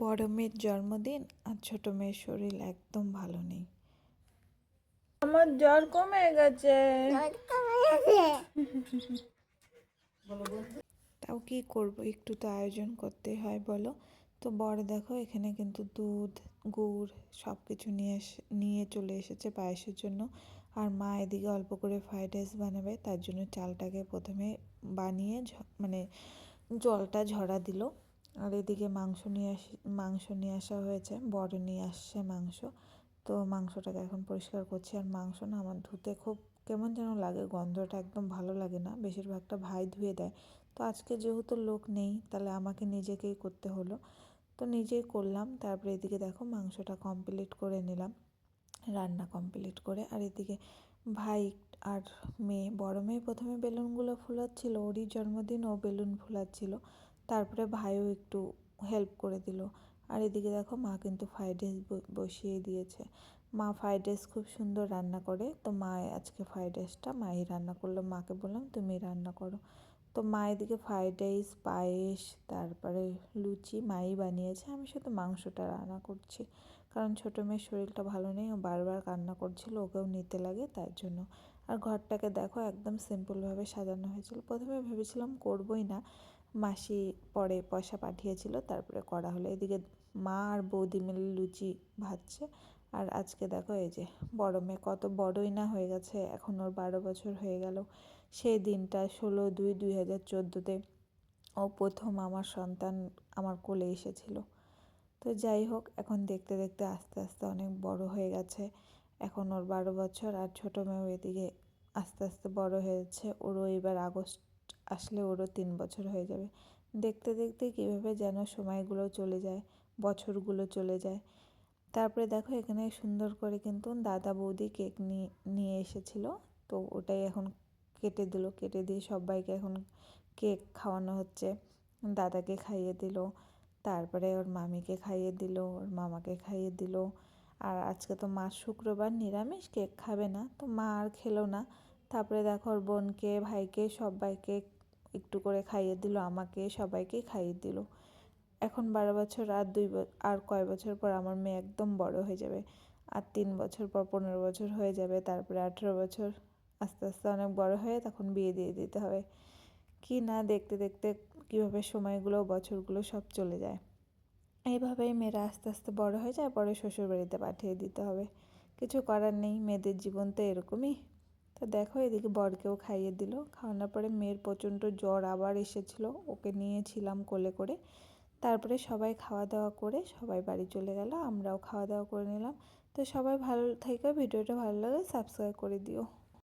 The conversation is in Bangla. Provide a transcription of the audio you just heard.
বড় মেয়ের জন্মদিন আর ছোট মেয়ের শরীর একদম ভালো নেই। আমার জ্বর কমে গেছে। তাও কি করব, একটু তো আয়োজন করতেই হয় বলো। তো বড় দেখো এখানে কিন্তু দুধ, গুড় সব কিছু নিয়ে চলে এসেছে পায়েসের জন্য। আর মা এদিকে অল্প করে ফ্রাইড রাইস বানাবে, তার জন্য চালটাকে প্রথমে বানিয়ে মানে জলটা ঝরা দিল। আর এদিকে মাংস নিয়ে আসা হয়েছে, বড় নিয়ে আসছে মাংস। তো মাংসটাকে এখন পরিষ্কার করছি। আর মাংস না আমার ধুতে খুব কেমন যেন লাগে, গন্ধটা একদম ভালো লাগে না, বেশিরভাগটা ভাই ধুয়ে দেয়। তো আজকে যেহেতু লোক নেই তাহলে আমাকে নিজেকেই করতে হলো, তো নিজেই করলাম। তারপরে এদিকে দেখো মাংসটা কমপ্লিট করে নিলাম, রান্না কমপ্লিট করে। আর এদিকে ভাই আর বড় মেয়ে প্রথমে বেলুনগুলো ফুলাচ্ছিল, ওরই জন্মদিন, ও বেলুন ফুলাচ্ছিল। তারপরে ভাইও একটু হেল্প করে দিল। আর এদিকে দেখো মা কিন্তু ফ্রাইড রাইস বসিয়ে দিয়েছে। মা ফ্রাইড রাইস খুব সুন্দর রান্না করে, তো মা আজকে ফ্রাইড রাইসটা মাই রান্না করলো। মাকে বললাম তুমি রান্না করো। তো মা এদিকে ফ্রাইড রাইস, পায়েস, তারপরে লুচি মাই বানিয়েছে, আমি শুধু মাংসটা রান্না করছি। কারণ ছোটো মেয়ের শরীরটা ভালো নেই, ও বারবার কান্না করছিল, ওকেও নিতে লাগে তার জন্য। আর ঘরটাকে দেখো একদম সিম্পলভাবে সাজানো হয়েছিল। প্রথমে ভেবেছিলাম করবই না, মাসি পরে পয়সা পাঠিয়েছিল তারপরে করা হলো। এদিকে মা আর বৌদি মিলে লুচি ভাজছে। আর আজকে দেখো এই যে বড় মেয়ে কত বড়ই না হয়ে গেছে, এখন ওর 12 বছর হয়ে গেল। সেই দিনটা 16/2/2014-তে ও প্রথম আমার সন্তান আমার কোলে এসেছিল। তো যাই হোক, এখন দেখতে দেখতে আস্তে আস্তে অনেক বড় হয়ে গেছে। এখন ওর 12 বছর। আর ছোটো মেয়েও এদিকে আস্তে আস্তে বড় হয়েছে, ওরও এবার আগস্ট আসলে ওরও 3 বছর হয়ে যাবে। দেখতে দেখতে কীভাবে যেন সময়গুলো চলে যায়, বছরগুলো চলে যায়। তারপরে দেখো এখানে সুন্দর করে কিন্তু দাদা বৌদি কেক নিয়ে এসেছিলো, তো ওটাই এখন কেটে দিয়ে সবাইকে এখন কেক খাওয়ানো হচ্ছে। দাদাকে খাইয়ে দিল, তারপরে ওর মামিকে খাইয়ে দিল, ওর মামাকে খাইয়ে দিল। আর আজকে তো মা শুক্রবার নিরামিষ, কেক খাবে না, তো মা আর খেলো না। তারপরে দেখো ওর বোনকে, ভাইকে, সবাইকে একটু করে খাইয়ে দিল, আমাকে, সবাইকে খাইয়ে দিল। এখন 12 বছর, আর কয় বছর পর আমার মেয়ে একদম বড় হয়ে যাবে। আর 3 বছর পর 15 বছর হয়ে যাবে, তারপরে 18 বছর। আস্তে আস্তে অনেক বড় হয়ে তখন বিয়ে দিয়ে দিতে হবে। কি না, দেখতে দেখতে কীভাবে সময়গুলো, বছরগুলো সব চলে যায়। এইভাবেই মেয়েরা আস্তে আস্তে বড় হয়ে যায়, পরে শ্বশুরবাড়িতে পাঠিয়ে দিতে হবে। কিছু করার নেই, মেয়েদের জীবন তো এরকমই। তো দেখো এদিকে বরকেও খাইয়ে দিল। খাওয়ানোর পরে মেয়ের প্রচণ্ড জ্বর আবার এসেছিলো, ওকে নিয়েছিলাম কোলে করে। তারপরে সবাই খাওয়া দাওয়া করে সবাই বাড়ি চলে গেল, আমরাও খাওয়া দাওয়া করে নিলাম। তো সবাই ভালো থেকো, ভিডিওটা ভালো লাগলে সাবস্ক্রাইব করে দিও।